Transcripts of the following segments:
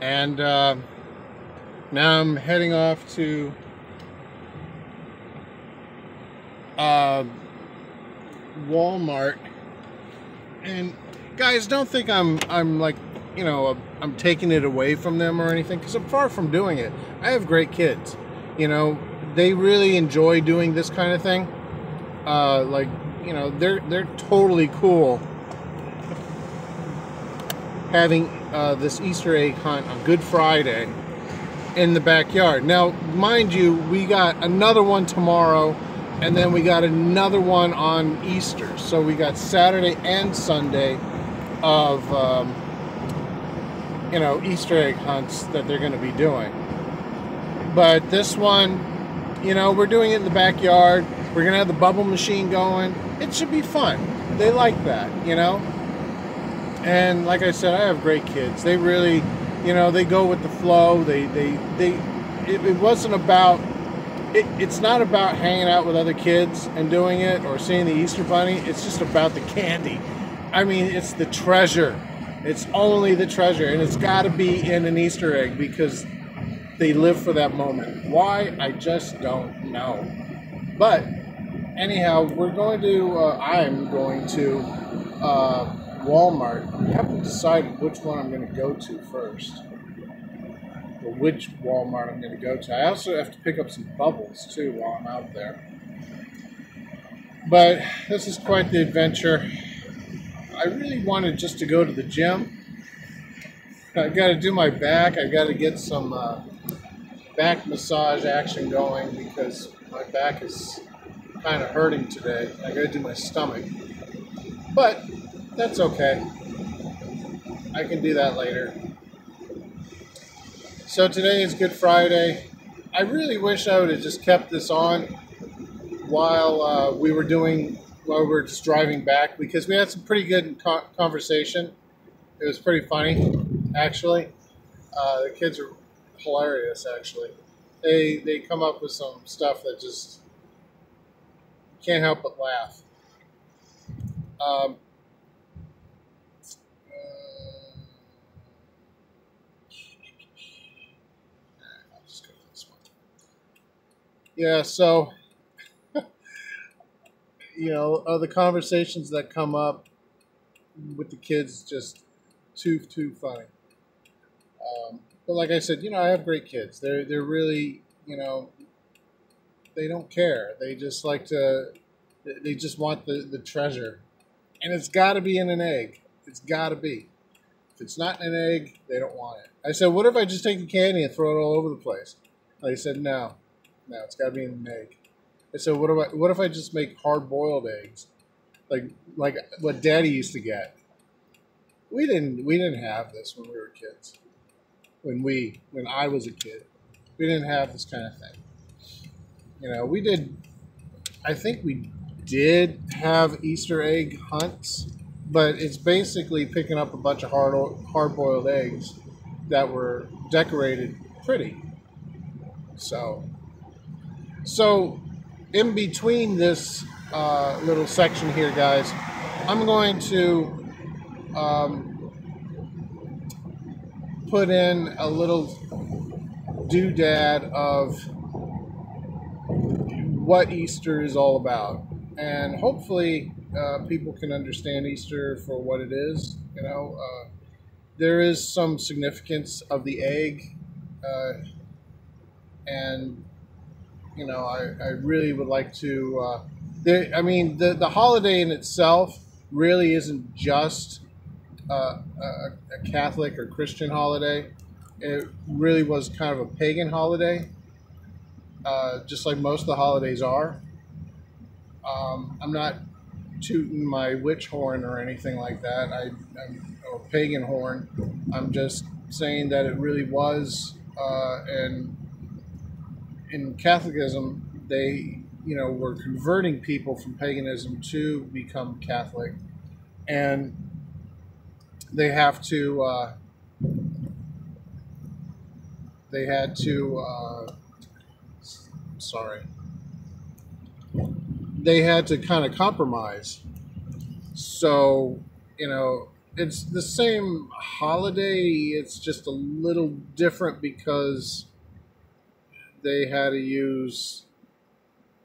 And now I'm heading off to uh, Walmart. And guys, don't think I'm like, I'm taking it away from them or anything, because I'm far from doing it. I have great kids. They really enjoy doing this kind of thing. They're totally cool having this Easter egg hunt on Good Friday in the backyard. Now, mind you, we got another one tomorrow, and then we got another one on Easter. So we got Saturday and Sunday of Easter egg hunts that they're going to be doing. But this one, we're doing it in the backyard. We're going to have the bubble machine going. It should be fun. They like that, And like I said, I have great kids. They really, they go with the flow. It wasn't about, it's not about hanging out with other kids and doing it or seeing the Easter Bunny. It's just about the candy. I mean, it's the treasure. It's only the treasure. And it's got to be in an Easter egg because they live for that moment. Why? I just don't know. But anyhow, I'm going to Walmart. I haven't decided which one I'm going to go to first, or which Walmart I'm going to go to. I also have to pick up some bubbles too while I'm out there. But this is quite the adventure. I really wanted just to go to the gym. I've got to do my back. I've got to get some back massage action going because my back is kind of hurting today. I got to do my stomach. But that's okay. I can do that later. So today is Good Friday. I really wish I would have just kept this on while we were just driving back, because we had some pretty good conversation. It was pretty funny, actually. The kids are hilarious, actually. They come up with some stuff that just can't help but laugh. I'll just go to this one. Yeah, so the conversations that come up with the kids just too funny. But like I said, I have great kids. They're really, they don't care. They just like to. They just want the treasure, and it's got to be in an egg. It's got to be. If it's not in an egg, they don't want it. I said, what if I just take the candy and throw it all over the place? They said, no, it's got to be in an egg. I said, what if I just make hard-boiled eggs, like what Daddy used to get? We didn't have this when we were kids. When I was a kid, we didn't have this kind of thing. We did. I think we did have Easter egg hunts, but it's basically picking up a bunch of hard-boiled eggs that were decorated pretty. So in between this little section here, guys, I'm going to put in a little doodad of what Easter is all about. And hopefully people can understand Easter for what it is. There is some significance of the egg. And I really would like to. The holiday in itself really isn't just a Catholic or Christian holiday. It really was kind of a pagan holiday, just like most of the holidays are. I'm not tooting my witch horn or anything like that. Or pagan horn. I'm just saying that it really was, and in Catholicism, they, were converting people from paganism to become Catholic, and they had to kind of compromise. So, it's the same holiday. It's just a little different because they had to use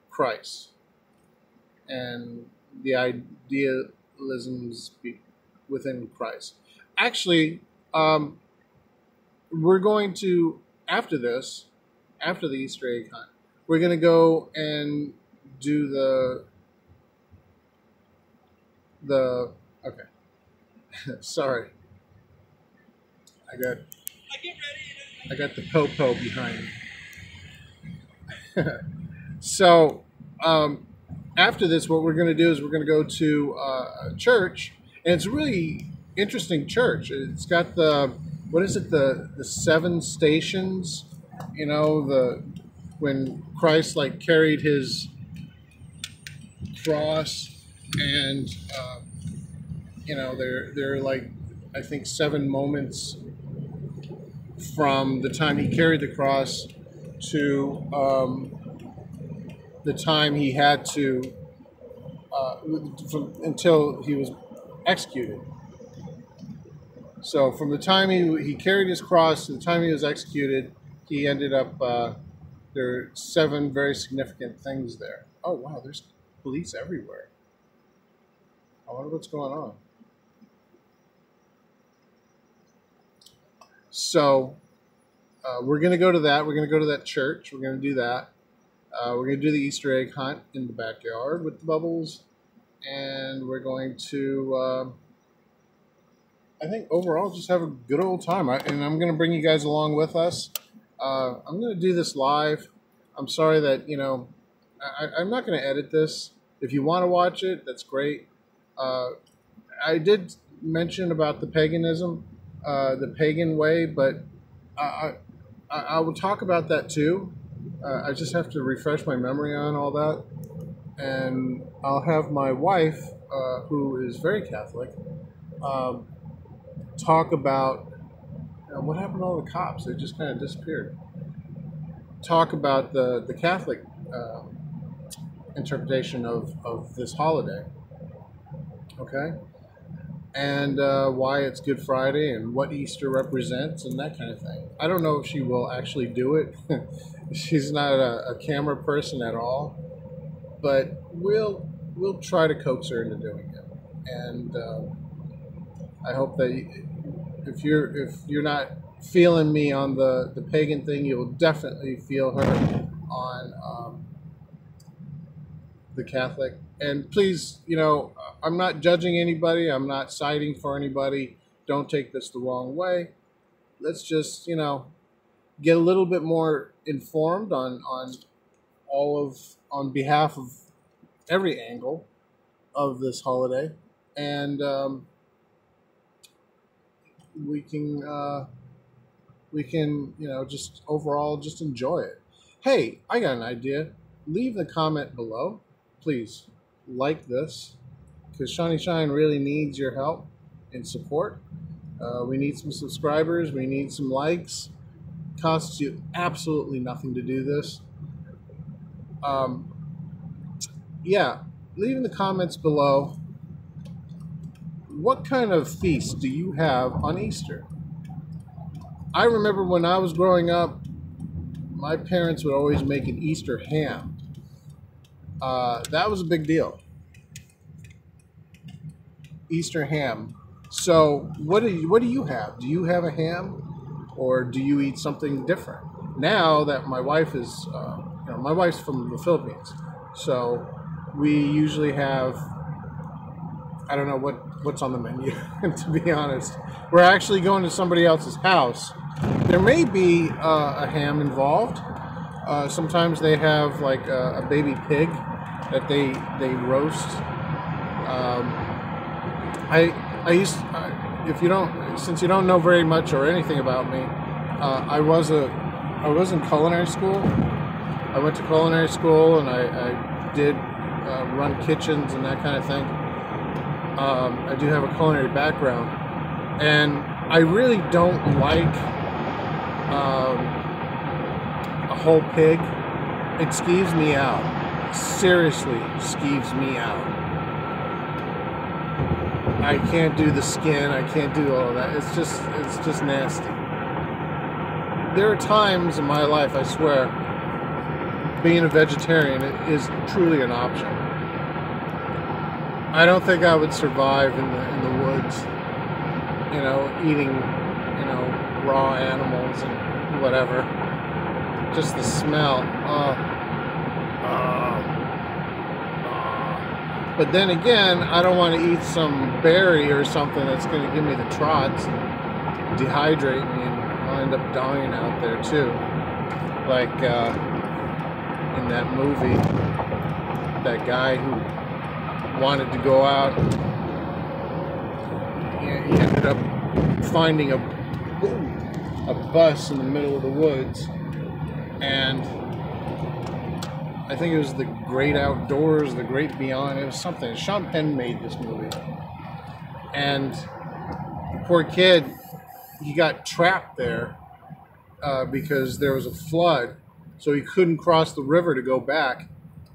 Christ and the idealisms within Christ. Actually, we're going to, after this, after the Easter egg hunt, we're going to go and do the okay. Sorry, I got the popo behind me. So after this, what we're going to do is we're going to go to a church, and it's a really interesting church. It's got the, what is it, the seven stations, you know, the when Christ like carried his cross, and you know, they're like, I think 7 moments from the time he carried the cross to the time he had to until he was executed. So from the time he carried his cross to the time he was executed, he ended up, there are 7 very significant things there. Oh wow, there's police everywhere. I wonder what's going on. So we're going to go to that. We're going to go to that church. We're going to do that. We're going to do the Easter egg hunt in the backyard with the bubbles. And we're going to, I think, overall just have a good old time. And I'm going to bring you guys along with us. I'm going to do this live. I'm sorry that, you know, I'm not going to edit this. If you want to watch it, that's great. I did mention about the paganism, the pagan way, but I will talk about that too. I just have to refresh my memory on all that. And I'll have my wife, who is very Catholic, talk about what happened to all the cops. They just kind of disappeared. Talk about the Catholic interpretation of this holiday. Okay? And why it's Good Friday and what Easter represents and that kind of thing. I don't know if she will actually do it. She's not a camera person at all, but we'll try to coax her into doing it. And I hope that if you're not feeling me on the pagan thing, you'll definitely feel her on the Catholic. And please, you know, I'm not judging anybody. I'm not siding for anybody. Don't take this the wrong way. Let's just, you know, get a little bit more informed on behalf of every angle of this holiday, and we can you know, just overall just enjoy it. Hey, I got an idea. Leave the comment below, please. Like this, because Shawnee Shine really needs your help and support. We need some subscribers. We need some likes. Costs you absolutely nothing to do this. Yeah, leave in the comments below, what kind of feast do you have on Easter? I remember when I was growing up, my parents would always make an Easter ham. That was a big deal. Easter ham. So what do you have? Do you have a ham, or do you eat something different? Now that my wife is, you know, my wife's from the Philippines, so we usually have, I don't know what's on the menu. To be honest, we're actually going to somebody else's house. There may be a ham involved. Sometimes they have like a baby pig that they roast. I used, if you don't, since you don't know very much or anything about me, I was in culinary school. I went to culinary school, and I did run kitchens and that kind of thing. I do have a culinary background, and I really don't like a whole pig. It skeeves me out. Seriously, skeeves me out. I can't do the skin. I can't do all of that. It's just nasty. There are times in my life, I swear, being a vegetarian is truly an option. I don't think I would survive in the woods, eating, raw animals and whatever. Just the smell. But then again, I don't want to eat some berry or something that's going to give me the trots and dehydrate me, and I'll end up dying out there too. Like in that movie, that guy who wanted to go out, he ended up finding a bus in the middle of the woods, and I think it was The Great Outdoors, The Great Beyond. It was something. Sean Penn made this movie. And the poor kid, he got trapped there because there was a flood. So he couldn't cross the river to go back.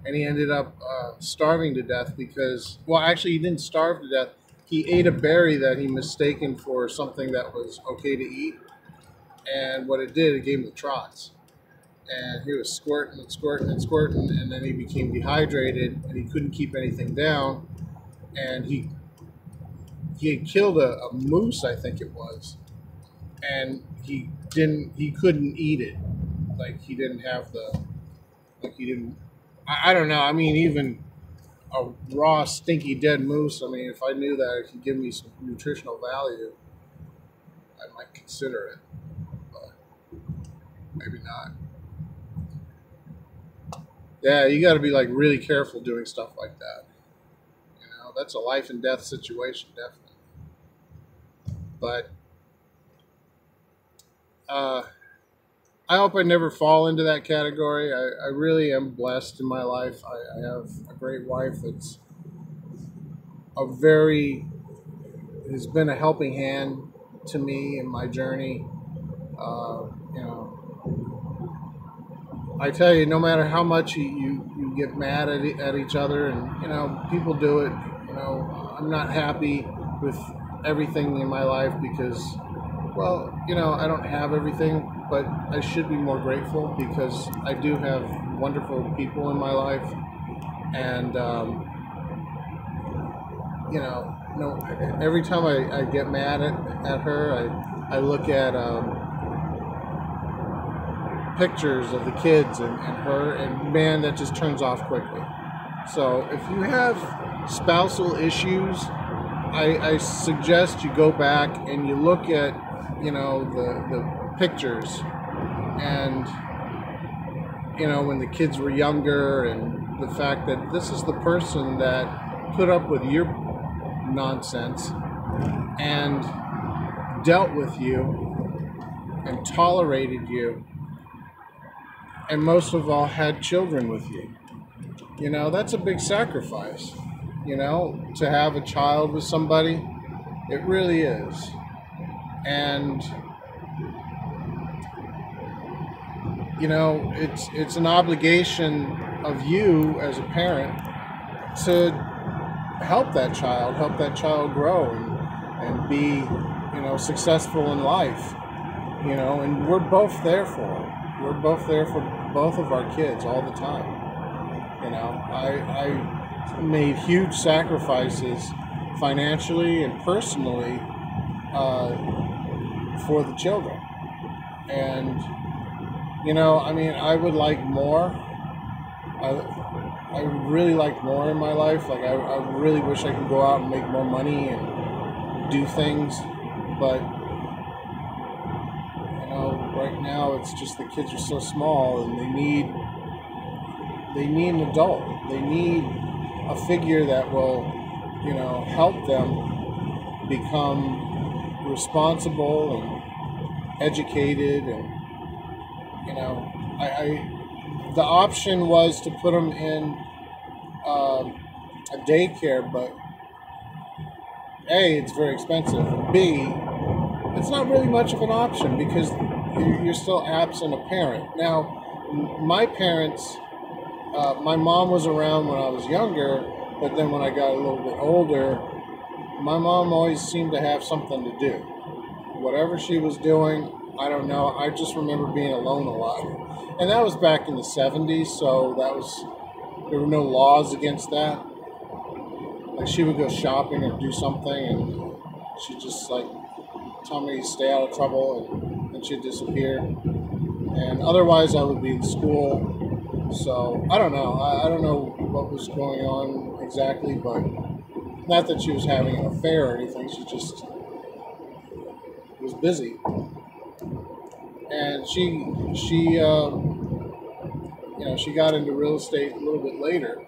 And he ended up starving to death because, well, actually, he didn't starve to death. He ate a berry that he mistaken for something that was okay to eat. And what it did, it gave him the trots. And he was squirting and squirting and squirting, and then he became dehydrated, and he couldn't keep anything down. And he had killed a moose, I think it was, and he couldn't eat it. Like he didn't have I don't know. I mean, even a raw, stinky, dead moose. I mean, if I knew that it could give me some nutritional value, I might consider it, but maybe not. Yeah, you got to be like really careful doing stuff like that. That's a life and death situation, definitely. But I hope I never fall into that category. I really am blessed in my life. I have a great wife that's has been a helping hand to me in my journey. I tell you, no matter how much you get mad at each other, and people do it. I'm not happy with everything in my life because, well, I don't have everything, but I should be more grateful because I do have wonderful people in my life, and every time I get mad at her, I look at pictures of the kids and her, and man, that just turns off quickly. So if you have spousal issues, I suggest you go back and you look at the pictures, and when the kids were younger, and the fact that this is the person that put up with your nonsense and dealt with you and tolerated you, and most of all had children with you. That's a big sacrifice, to have a child with somebody. It really is. And it's an obligation of you as a parent to help that child grow and be successful in life, and we're both there for them. We're both there for both of our kids all the time. I made huge sacrifices financially and personally for the children. And, I would like more. I would really like more in my life. Like, I really wish I could go out and make more money and do things. But, right now it's just the kids are so small, and they need an adult. They need a figure that will, help them become responsible and educated. And, the option was to put them in a daycare, but A, it's very expensive. B, it's not really much of an option because you're still absent a parent. Now, my parents, my mom was around when I was younger, but then when I got a little bit older, my mom always seemed to have something to do. Whatever she was doing, I don't know. I just remember being alone a lot. And that was back in the 70s, so there were no laws against that. Like she would go shopping or do something and she'd just like tell me to stay out of trouble and she'd disappear. And otherwise I would be in school. So I don't know. I don't know what was going on exactly, but not that she was having an affair or anything. She just was busy. And she got into real estate a little bit later,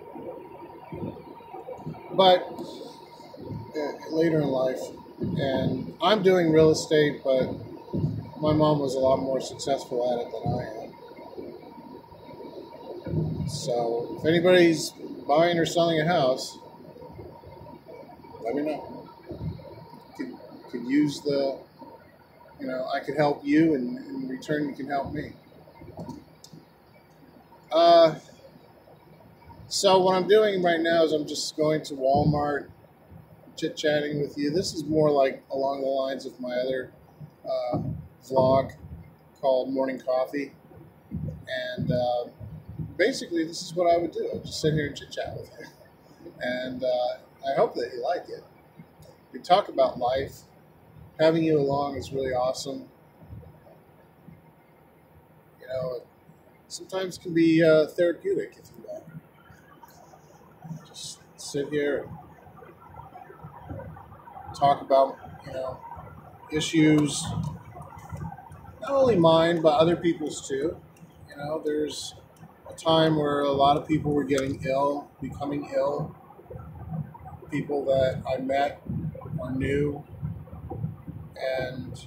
but later in life. And I'm doing real estate, but my mom was a lot more successful at it than I am. So if anybody's buying or selling a house, let me know. Could use I could help you, and in return you can help me. So what I'm doing right now is I'm just going to Walmart, chit-chatting with you. This is more like along the lines of my other vlog called Morning Coffee. And basically this is what I would do. I'd just sit here and chit-chat with you. And I hope that you like it. We talk about life. Having you along is really awesome. It sometimes can be therapeutic if you want. Just sit here and talk about, issues, not only mine, but other people's too. There's a time where a lot of people were getting ill, becoming ill. People that I met or knew. And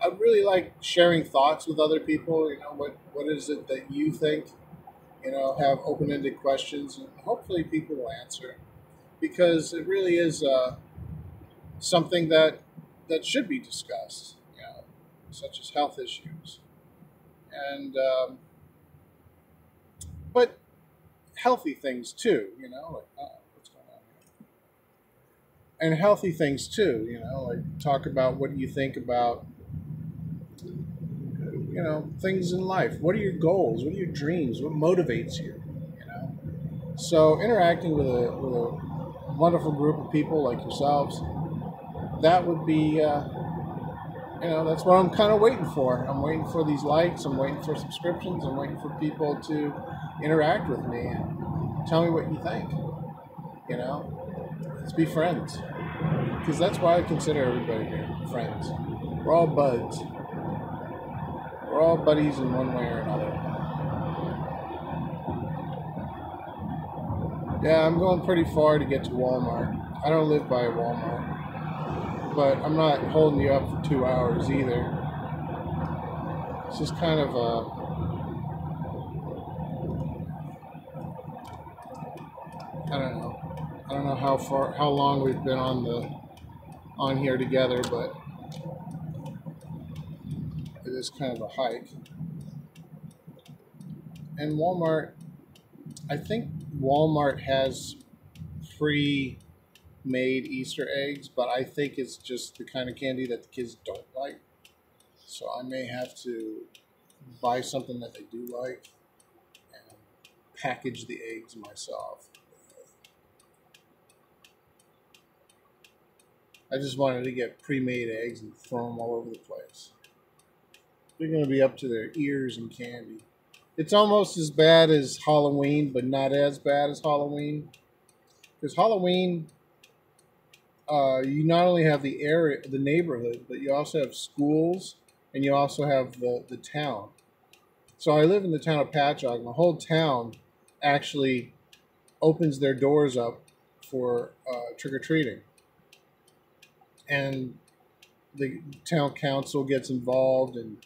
I really like sharing thoughts with other people. What is it that you think? Have open-ended questions, and hopefully people will answer, because it really is something that should be discussed. Such as health issues, and but healthy things too. Like what's going on here? And healthy things too. Like talk about what you think about things in life. What are your goals? What are your dreams? What motivates you? So interacting with a wonderful group of people like yourselves, that would be, that's what I'm kind of waiting for. I'm waiting for these likes. I'm waiting for subscriptions. I'm waiting for people to interact with me and tell me what you think. Let's be friends, because that's why I consider everybody here friends. We're all buds. We're all buddies in one way or another. Yeah, I'm going pretty far to get to Walmart. I don't live by a Walmart, but I'm not holding you up for 2 hours either. It's just kind of I don't know. I don't know how long we've been on here together, but it is kind of a hike. And Walmart, I think Walmart has pre-made Easter eggs, but I think it's just the kind of candy that the kids don't like. So I may have to buy something that they do like and package the eggs myself. I just wanted to get pre-made eggs and throw them all over the place. They're going to be up to their ears in candy. It's almost as bad as Halloween, but not as bad as Halloween. Because Halloween, you not only have the area, the neighborhood, but you also have schools, and you also have the town. So I live in the town of Patchogue, and the whole town actually opens their doors up for trick-or-treating. And the town council gets involved, and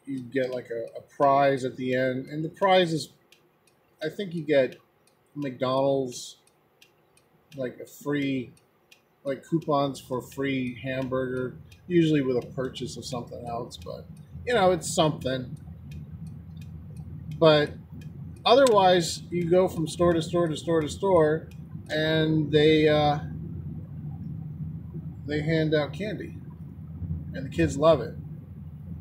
you get like a prize at the end. And the prize is, I think you get McDonald's, like a free, like coupons for free hamburger, usually with a purchase of something else. But, it's something. But otherwise, you go from store to store to store to store, and they hand out candy, and the kids love it,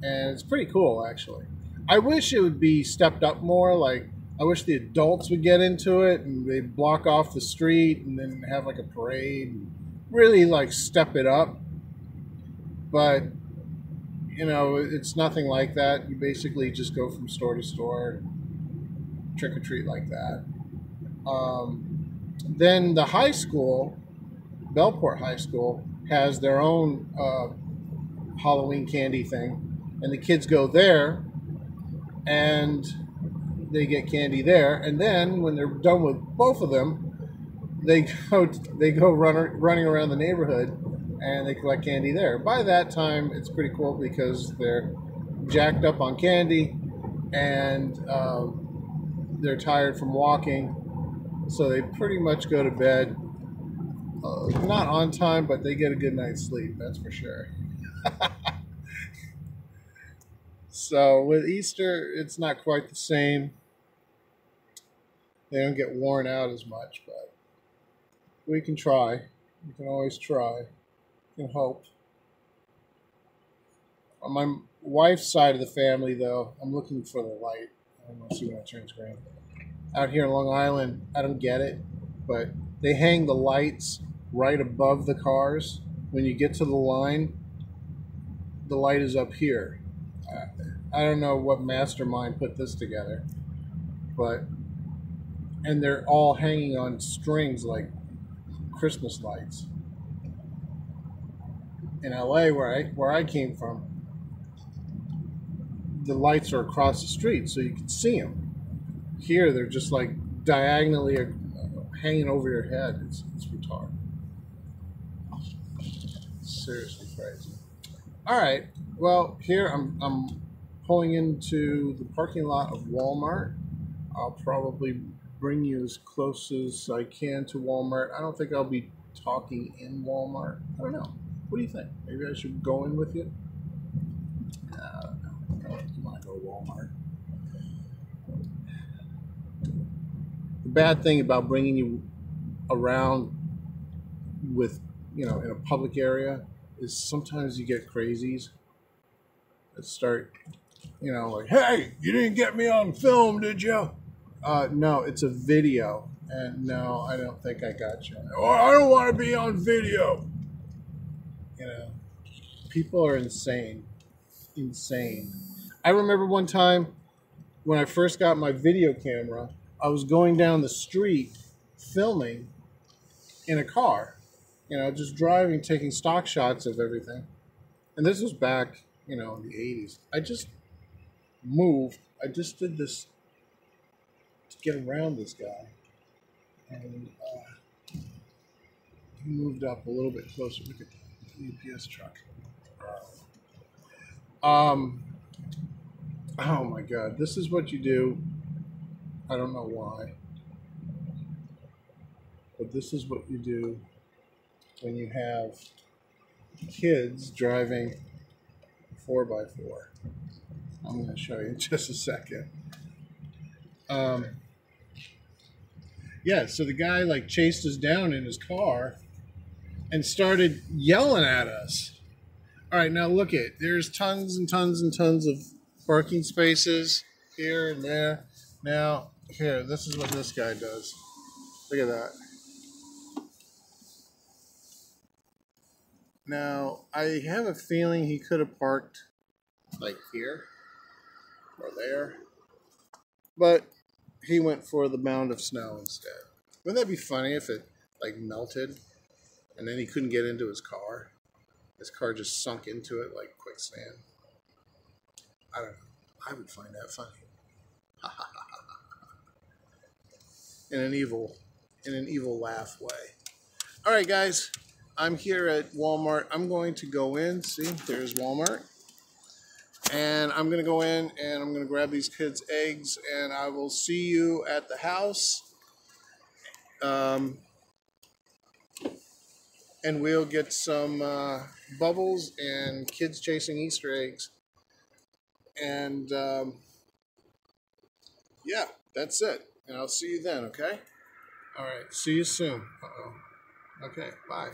and it's pretty cool actually. I wish it would be stepped up more. Like I wish the adults would get into it and they block off the street and then have like a parade and really like step it up. But you know, it's nothing like that. You basically just go from store to store, trick or treat like that. Then the high school, Bellport High School, has their own Halloween candy thing, and the kids go there and they get candy there. And then when they're done with both of them, they go running around the neighborhood and they collect candy there. By that time, it's pretty cool because they're jacked up on candy and they're tired from walking, so they pretty much go to bed. Not on time, but they get a good night's sleep, that's for sure. So with Easter, it's not quite the same. They don't get worn out as much, but we can try. We can always try. We can hope. On my wife's side of the family, though, I'm looking for the light. I don't know, see when it turns green. Out here in Long Island, I don't get it, but they hang the lights right above the cars. When you get to the line, the light is up here. I don't know what mastermind put this together, but and they're all hanging on strings like Christmas lights. In LA, where I came from, the lights are across the street, so you can see them. Here, they're just like diagonally hanging over your head. It's retarded. Seriously crazy. All right. Well, here I'm pulling into the parking lot of Walmart. I'll probably bring you as close as I can to Walmart. I don't think I'll be talking in Walmart. I don't know. What do you think? Maybe I should go in with you? I don't know. I don't want to go to Walmart. The bad thing about bringing you around with, you know, in a public area is sometimes you get crazies that start, you know, like, hey, you didn't get me on film, did you? No, it's a video. And no, I don't think I got you. Oh, I don't want to be on video. You know, people are insane. Insane. I remember one time when I first got my video camera, I was going down the street filming in a car, you know, just driving, taking stock shots of everything. And this was back, you know, in the 80s. I just moved. I just did this to get around this guy. And he moved up a little bit closer. Look at the UPS truck. Oh my God, this is what you do. I don't know why, but this is what you do when you have kids driving 4x4. I'm going to show you in just a second. Yeah, so the guy like chased us down in his car and started yelling at us. All right, now look at, there's tons and tons and tons of parking spaces here and there. Now, here, this is what this guy does. Look at that. Now, I have a feeling he could have parked like here or there, but he went for the mound of snow instead. Wouldn't that be funny if it like melted and then he couldn't get into his car? His car just sunk into it like quicksand. I don't know. I would find that funny. in an evil laugh way. All right, guys. I'm here at Walmart. I'm going to go in. See, there's Walmart. And I'm going to go in and I'm going to grab these kids' eggs and I will see you at the house. And we'll get some bubbles and kids chasing Easter eggs. And yeah, that's it. And I'll see you then, okay? All right. See you soon. Uh-oh. Okay. Bye.